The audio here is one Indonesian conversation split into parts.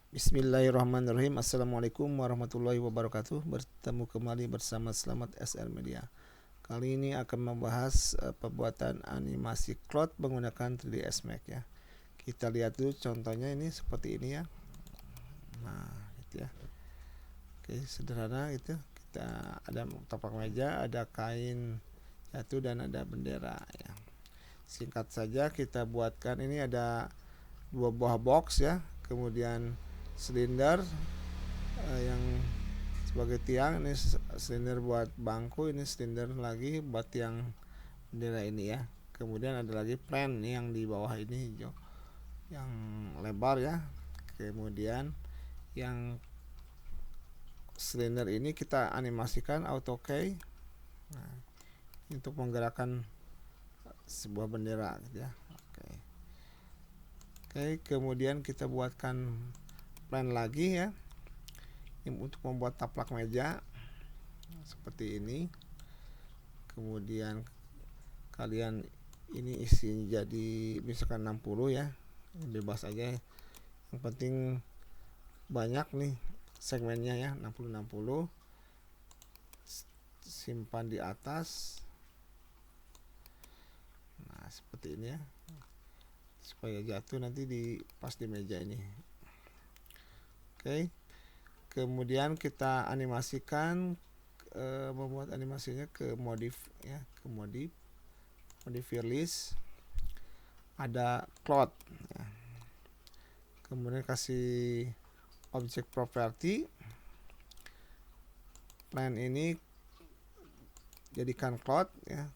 Bismillahirrahmanirrahim. Assalamualaikum warahmatullahi wabarakatuh. Bertemu kembali bersama Selamat SR Media. Kali ini akan membahas pembuatan animasi cloud menggunakan 3ds Max ya. Kita lihat dulu contohnya, ini seperti ini ya. Nah, gitu ya. Oke, sederhana gitu. Kita ada tapak meja, ada kain jatuh dan ada bendera ya. Singkat saja kita buatkan, ini ada dua buah box ya. Kemudian silinder yang sebagai tiang, ini silinder buat bangku, ini silinder lagi buat tiang bendera ini ya. Kemudian ada lagi plan yang di bawah ini hijau yang lebar ya. Kemudian yang silinder ini kita animasikan auto key, nah, untuk menggerakkan sebuah bendera gitu ya. Oke, kemudian kita buatkan plan lagi ya. Ini untuk membuat taplak meja seperti ini. Kemudian kalian ini isi jadi misalkan 60 ya, bebas aja, yang penting banyak nih segmennya ya, 60 simpan di atas. Nah seperti ini ya, supaya jatuh nanti pas di meja ini. Oke, kemudian kita animasikan, membuat animasinya ke modif ya, ke modif list, ada cloud ya. Kemudian kasih object property, plan ini jadikan cloud ya.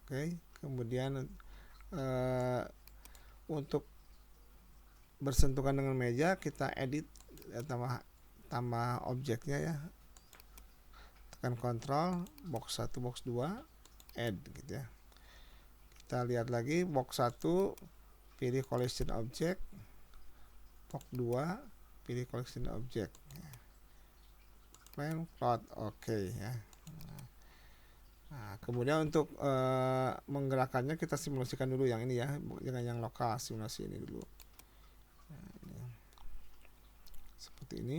Oke, kemudian untuk bersentuhan dengan meja kita edit ya, tambah objeknya ya, tekan kontrol, box 1 box 2 add gitu ya. Kita lihat lagi box 1, pilih collection object, box 2 pilih collection object, plan cloud, oke ya. Nah, kemudian untuk menggerakkannya kita simulasikan dulu yang ini ya, dengan yang lokal, simulasi ini dulu. Nah, ini. Seperti ini.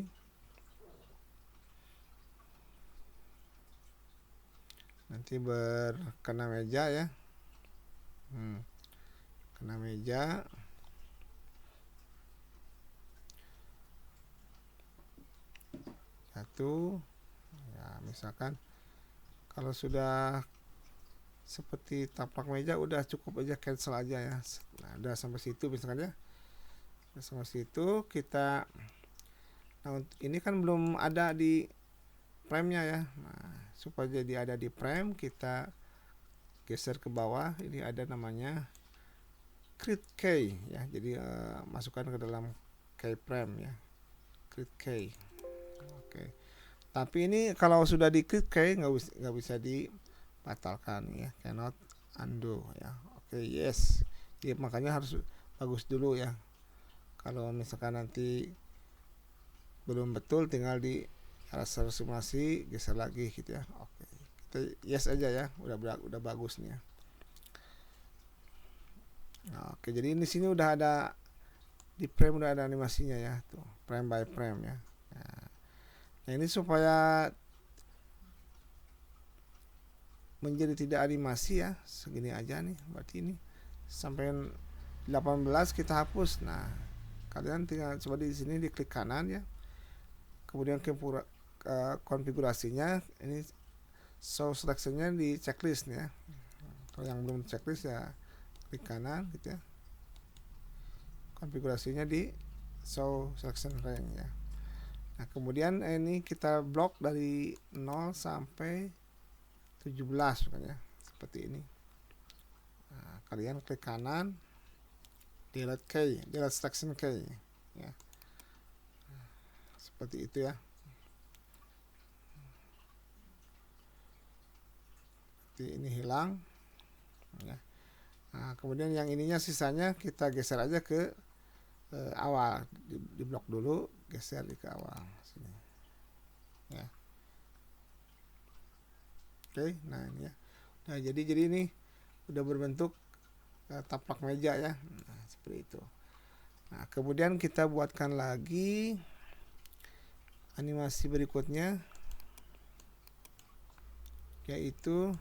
Nanti berkena meja ya. Kena meja. Satu. Ya, misalkan kalau sudah seperti taplak meja udah cukup aja, cancel aja ya. Nah, udah sampai situ misalkan ya. Udah sampai situ kita, nah ini kan belum ada di frame-nya ya. Nah, supaya jadi ada di frame, kita geser ke bawah. Ini ada namanya create key ya. Jadi masukkan ke dalam keyframe ya. Create key. Oke. Tapi ini kalau sudah di create key nggak bisa dibatalkan ya. Cannot undo ya. Oke, yes. Jadi makanya harus bagus dulu ya. Kalau misalkan nanti belum betul, tinggal di raster simulasi geser lagi gitu ya. Oke, kita yes aja ya, udah bagus nih ya. Nah, oke, jadi di sini udah ada di frame, udah ada animasinya ya, tuh frame by frame ya. Nah ini supaya menjadi tidak animasi ya, segini aja nih, berarti ini sampai 18 kita hapus. Nah kalian tinggal coba di sini, di klik kanan ya, kemudian konfigurasinya ini show selectionnya di checklist ya. Kalau yang belum checklist ya klik kanan gitu ya, konfigurasinya di show selection range ya. Nah kemudian ini kita blok dari 0 sampai 17 bukan ya, seperti ini. Nah, kalian klik kanan, delete selection key ya. Seperti itu ya. Seperti ini hilang ya. Nah, kemudian yang ininya sisanya kita geser aja ke awal, di blok dulu, geser ke awal sini ya. Oke, nah ini ya. Nah jadi ini udah berbentuk taplak meja ya. Nah, seperti itu. Nah, kemudian kita buatkan lagi animasi berikutnya, yaitu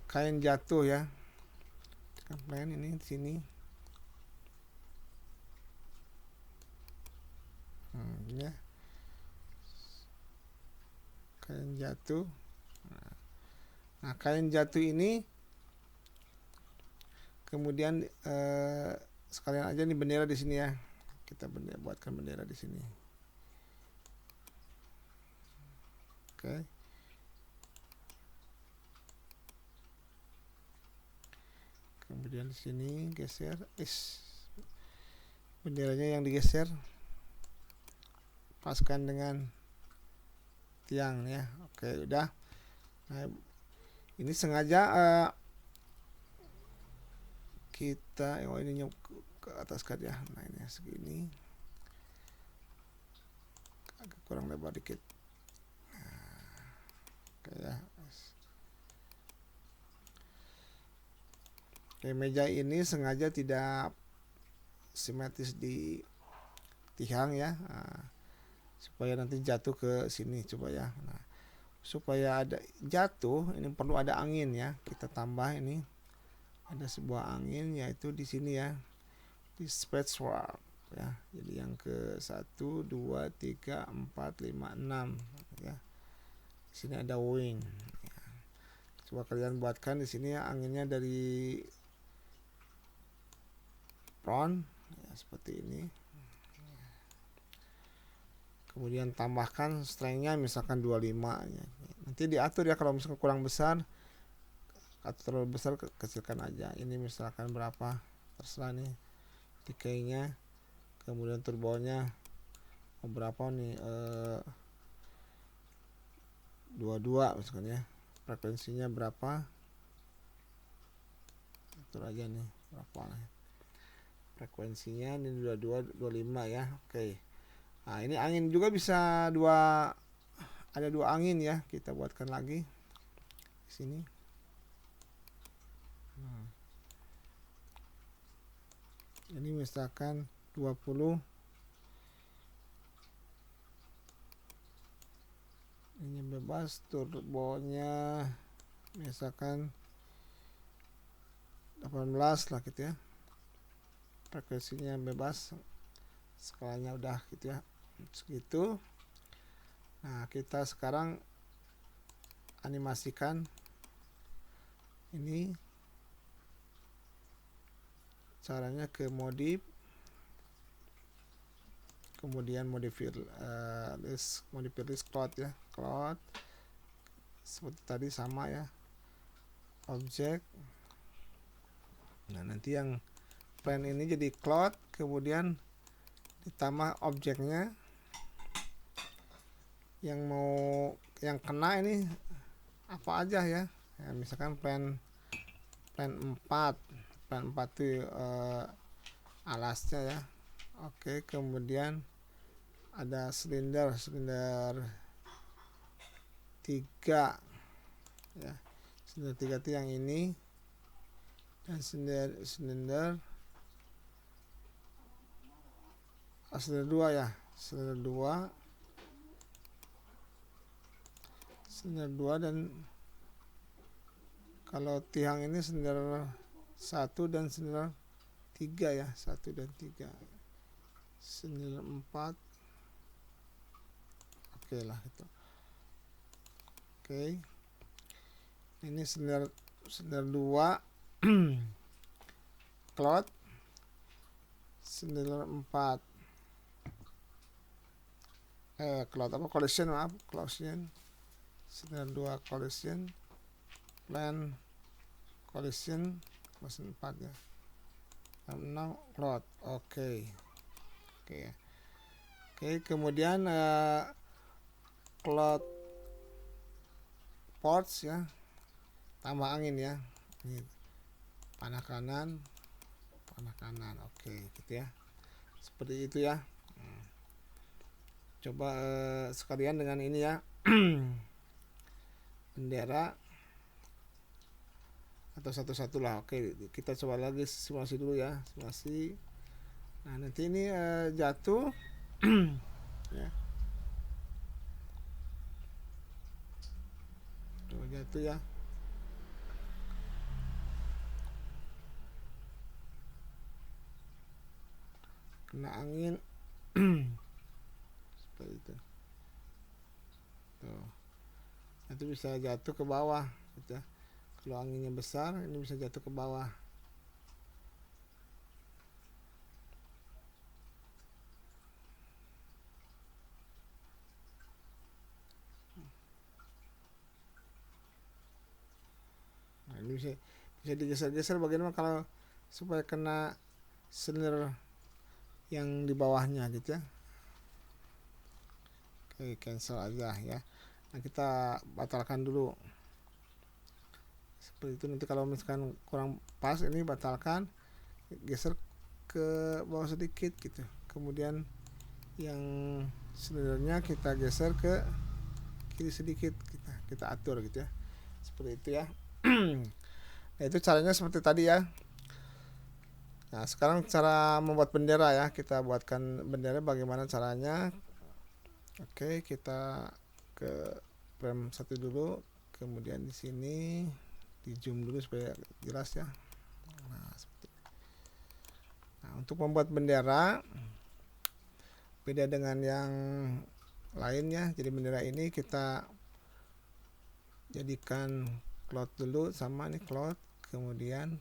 kain jatuh ya. Kain ini di sini. Ya. Kain jatuh. Nah, kain jatuh ini kemudian sekalian aja nih bendera di sini ya. Kita buatkan bendera di sini. Oke. Kemudian di sini geser, benderanya yang digeser, paskan dengan tiang ya. Oke, udah. Nah, ini sengaja kita ini ke atas kan ya. Nah, ini segini, agak kurang lebar dikit. Oke ya. Oke, meja ini sengaja tidak simetris di tiang ya, supaya nanti jatuh ke sini coba ya. Nah, supaya ada jatuh ini perlu ada angin ya. Kita tambah ini ada sebuah angin, yaitu di sini ya, di space warp ya. Jadi yang ke 1 2 3 4 5 6 ya. Di sini ada wing ya. Coba kalian buatkan di sini ya, anginnya dari front ya, seperti ini. Kemudian tambahkan strength-nya misalkan 25 ya. Nanti diatur ya, kalau misalkan kurang besar atau terlalu besar kecilkan aja. Ini misalkan berapa, terserah nih. Decay-nya, kemudian turbonya berapa nih, 22 misalkan ya. Frekuensinya berapa, atur aja nih berapa nih. Frekuensinya ini 22 25 ya. Oke. Nah, ini angin juga bisa ada dua angin ya. Kita buatkan lagi di sini. Ini misalkan 20. Ini bebas, turbonya misalkan 18 lah gitu ya. Frekuensinya bebas, skalanya udah gitu ya, segitu. Nah, kita sekarang animasikan ini. Caranya ke modif, kemudian modify list cloud ya, cloud seperti tadi sama ya, objek. Nah, nanti yang plane ini jadi cloud, kemudian ditambah objeknya yang kena ini apa aja ya. Ya, misalkan plane 4 itu alasnya ya. Oke, kemudian ada silinder 3 ya. Silinder 3 itu yang ini, dan silinder 2 ya. Silinder 2 dan kalau tiang ini silinder 1 dan silinder 3 ya, 1 dan 3. Silinder 4. Oke lah itu. Oke. Ini silinder 2 cloud, silinder 4 cloud apa, collision, maaf, collision. Silinder 2 collision, plane collision 4 ya. 6 cloud. Oke ya. Oke, kemudian cloud ports ya, tambah angin ya. Ini panah kanan. Oke gitu ya, seperti itu ya. Coba sekalian dengan ini ya. Bendera atau satu-satu lah. Oke, kita coba lagi simulasi dulu ya, simulasi. Nah nanti ini jatuh ya, tuh jatuh ya. Kena angin seperti itu. Tuh, nanti bisa jatuh ke bawah gitu ya. Kalau anginnya besar ini bisa jatuh ke bawah. Nah, ini bisa digeser-geser bagaimana kalau supaya kena silinder yang di bawahnya gitu ya. Oke, cancel aja ya. Nah, kita batalkan dulu. Seperti itu, nanti kalau misalkan kurang pas ini batalkan, geser ke bawah sedikit gitu. Kemudian yang silindernya kita geser ke kiri sedikit, kita atur gitu ya. Seperti itu ya. Nah, itu caranya seperti tadi ya. Nah, sekarang cara membuat bendera ya. Kita buatkan bendera bagaimana caranya. Oke, kita ke frame 1 dulu. Kemudian di sini di zoom dulu supaya jelas ya. Nah, seperti itu. Nah, untuk membuat bendera beda dengan yang lainnya. Jadi bendera ini kita jadikan cloud dulu, sama nih cloud, kemudian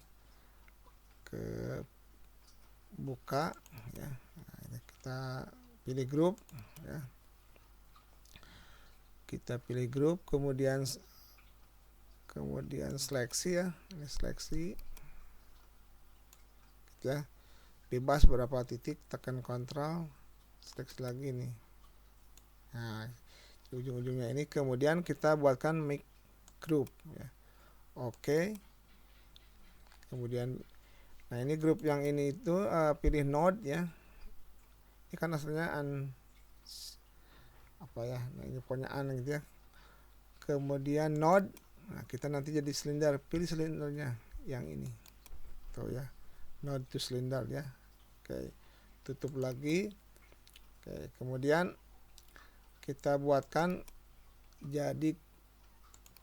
ke buka ya. Nah, ini kita pilih grup ya, kita pilih grup, kemudian seleksi ya, ini seleksi gitu ya, bebas berapa titik, tekan kontrol, seleksi lagi nih. Nah, ujung-ujungnya ini kemudian kita buatkan make group ya. Oke, kemudian nah ini grup yang ini itu pilih node ya, ini kan asalnya apa ya, nah ini pokoknya gitu ya. Kemudian node, nah kita nanti jadi silinder, pilih silindernya yang ini tuh ya, node to silinder ya. Oke, tutup lagi. Oke, kemudian kita buatkan jadi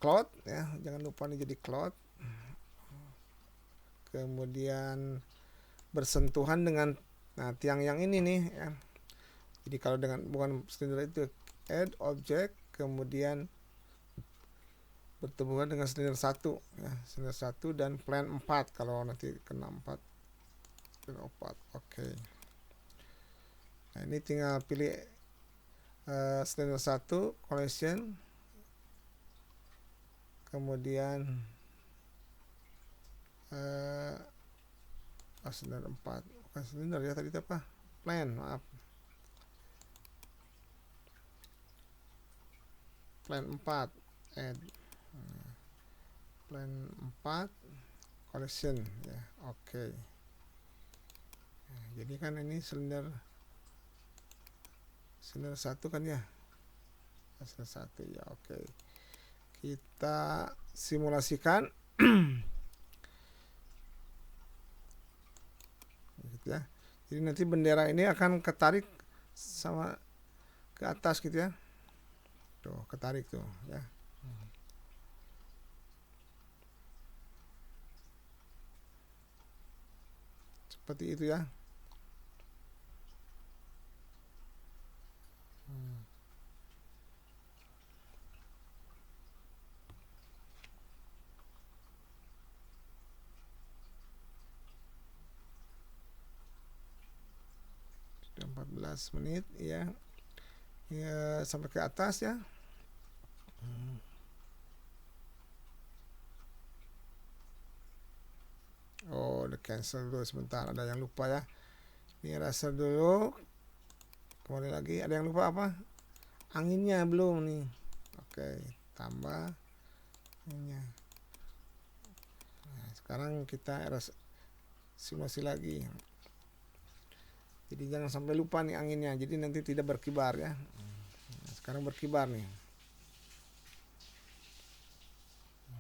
cloud ya, jangan lupa nih jadi cloud. Kemudian bersentuhan dengan tiang yang ini nih ya. Jadi kalau dengan bukan silinder itu, add object, kemudian bertemu dengan silinder 1 ya, silinder 1 dan plan 4 kalau nanti kena 4 silinder 4. Oke. Nah, ini tinggal pilih silinder 1 collision, kemudian silinder 4, bukan silinder ya tadi apa, plan, maaf, plan 4 add plan 4 collision ya. Oke. Nah, jadi kan ini silinder 1 kan ya, silinder 1 ya. Oke, kita simulasikan gitu ya. Jadi nanti bendera ini akan ketarik sama ke atas gitu ya. Tuh, ketarik tuh ya. Seperti itu ya. 14 menit ya. Ya, sampai ke atas ya. Oh, udah cancel dulu sebentar, ada yang lupa ya. Ini raser dulu. Kembali lagi, ada yang lupa apa? Anginnya belum nih. Oke, tambah anginnya. Nah, sekarang kita simulasi lagi. Jadi jangan sampai lupa nih anginnya. Jadi nanti tidak berkibar ya. Nah, sekarang berkibar nih.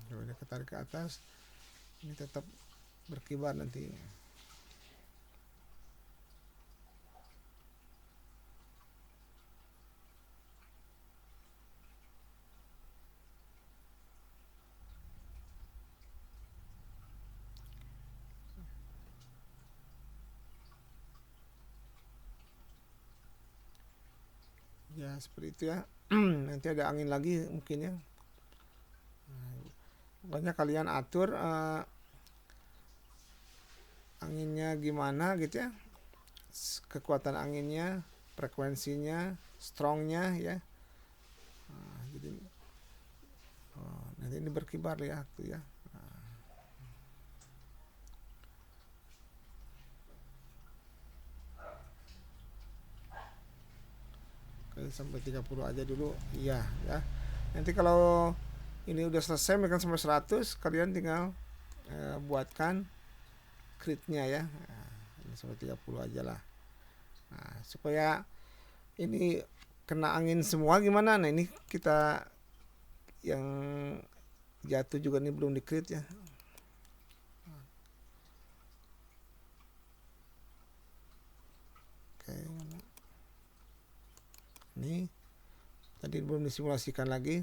Coba dia ketarik ke atas. Ini tetap berkibar nanti. Ya seperti itu ya. Nanti ada angin lagi mungkin ya. Pokoknya kalian atur anginnya gimana gitu ya, kekuatan anginnya, frekuensinya, strongnya ya. Jadi nanti ini berkibar ya tuh ya. Oke, sampai 30 aja dulu. Iya ya. Nanti kalau ini udah selesai mereka sampai 100, kalian tinggal buatkan critnya ya. Nah, ini sampai 30 aja lah. Nah, supaya ini kena angin semua gimana? Nah, ini kita yang jatuh juga nih belum di crit ya. Oke. Ini tadi belum disimulasikan lagi.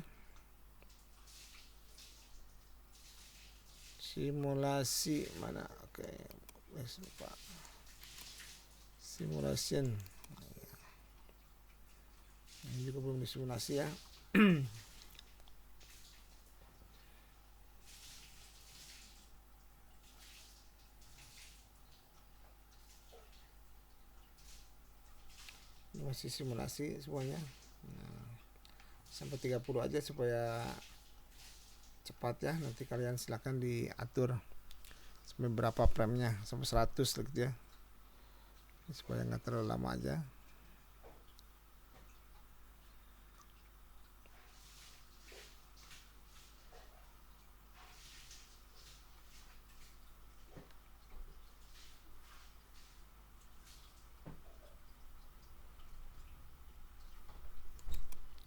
Simulasi mana? Oke. Lupa. Simulation. Ini juga belum disimulasi ya. Masih simulasi semuanya. Nah, sampai 30 aja supaya cepat ya. Nanti kalian silahkan diatur sampai berapa frame-nya, sampai 100 gitu ya, supaya nggak terlalu lama aja.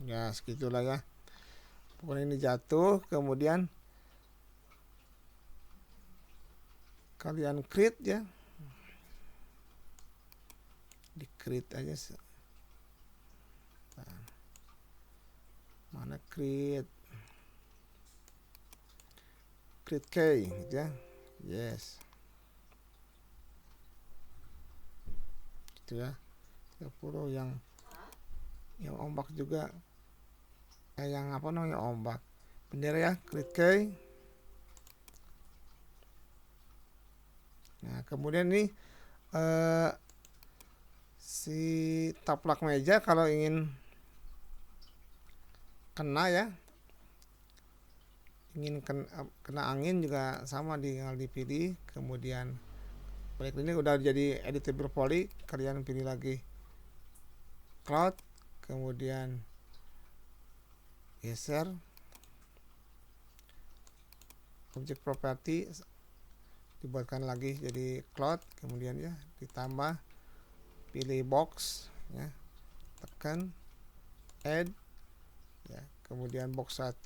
Ya segitulah ya. Pokoknya ini jatuh, kemudian kalian crit ya, di crit aja. Nah, mana crit K gitu ya. Yes, gitu ya. 30 yang ombak juga, yang apa namanya, ombak bendera ya, crit K. Nah kemudian ini si taplak meja kalau ingin kena ya, ingin kena angin juga sama, tinggal dipilih, kemudian balik ini udah jadi editable poly, kalian pilih lagi cloud, kemudian geser object property, dibuatkan lagi jadi cloud, kemudian ya ditambah, pilih box ya, tekan add ya, kemudian box 1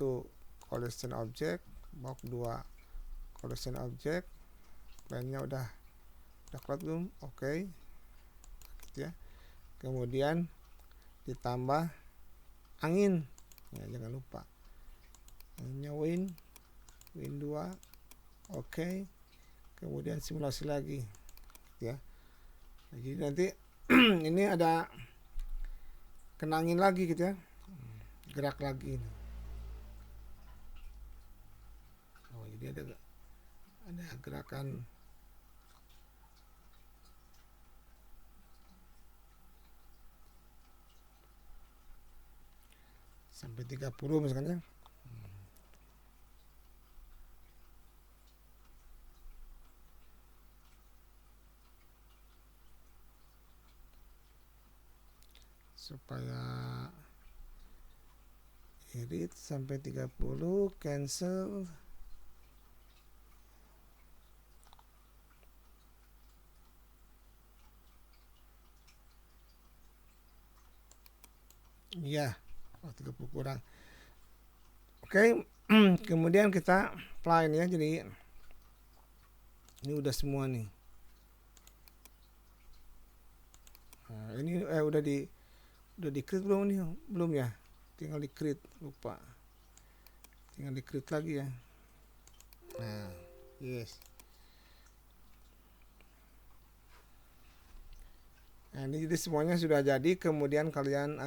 collision object, box 2 collision object, lainnya udah cloud belum? Oke. Gitu ya. Kemudian ditambah angin ya, jangan lupa anginnya win 2. Oke. Kemudian simulasi lagi ya. Jadi nanti ini ada kena angin lagi gitu ya, gerak lagi. Oh jadi ada gerakan sampai 30 misalkan ya. Supaya edit sampai 30, cancel. Iya, 30 kurang. Oke, kemudian kita plane ya, jadi Ini udah semua nih. Nah, ini udah di create belum nih? Belum ya? Tinggal di create, lupa. Tinggal di create lagi ya. Nah, yes. Nah, ini jadi semuanya sudah jadi. Kemudian kalian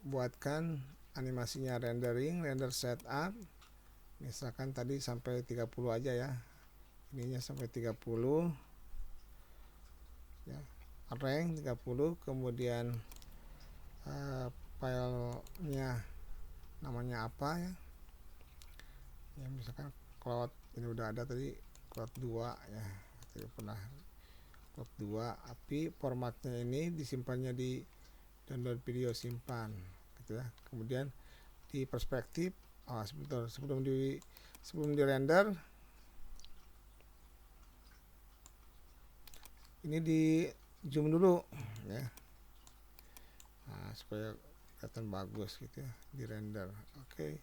buatkan animasinya render setup. Misalkan tadi sampai 30 aja ya. Ininya sampai 30 ya. Rank 30, kemudian filenya namanya apa ya. Ya misalkan cloud, ini udah ada tadi cloud 2 ya. Tadi pernah cloud 2, tapi formatnya ini disimpannya di download video simpan gitu ya. Kemudian di perspektif, sebentar, sebelum di render ini di zoom dulu ya. Nah, supaya kelihatan bagus gitu ya di render. Oke.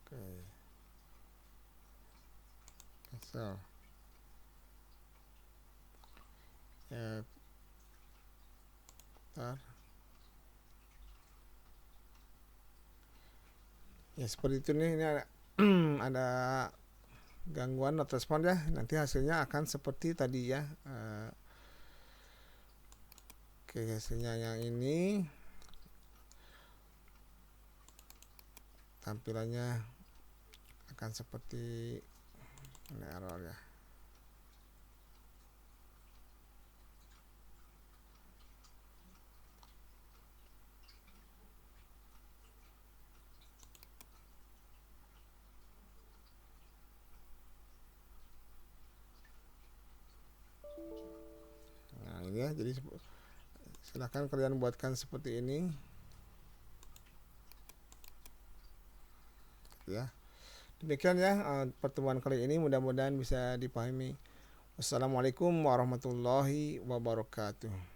Oke. Cancel. Ya, bentar. Ya seperti itu nih, ini ada ada gangguan not respond ya. Nanti hasilnya akan seperti tadi ya. Oke, hasilnya yang ini tampilannya akan seperti ini, error ya. Nah ini ya, jadi silahkan kalian buatkan seperti ini ya. Demikian ya pertemuan kali ini, mudah-mudahan bisa dipahami. Wassalamualaikum warahmatullahi wabarakatuh.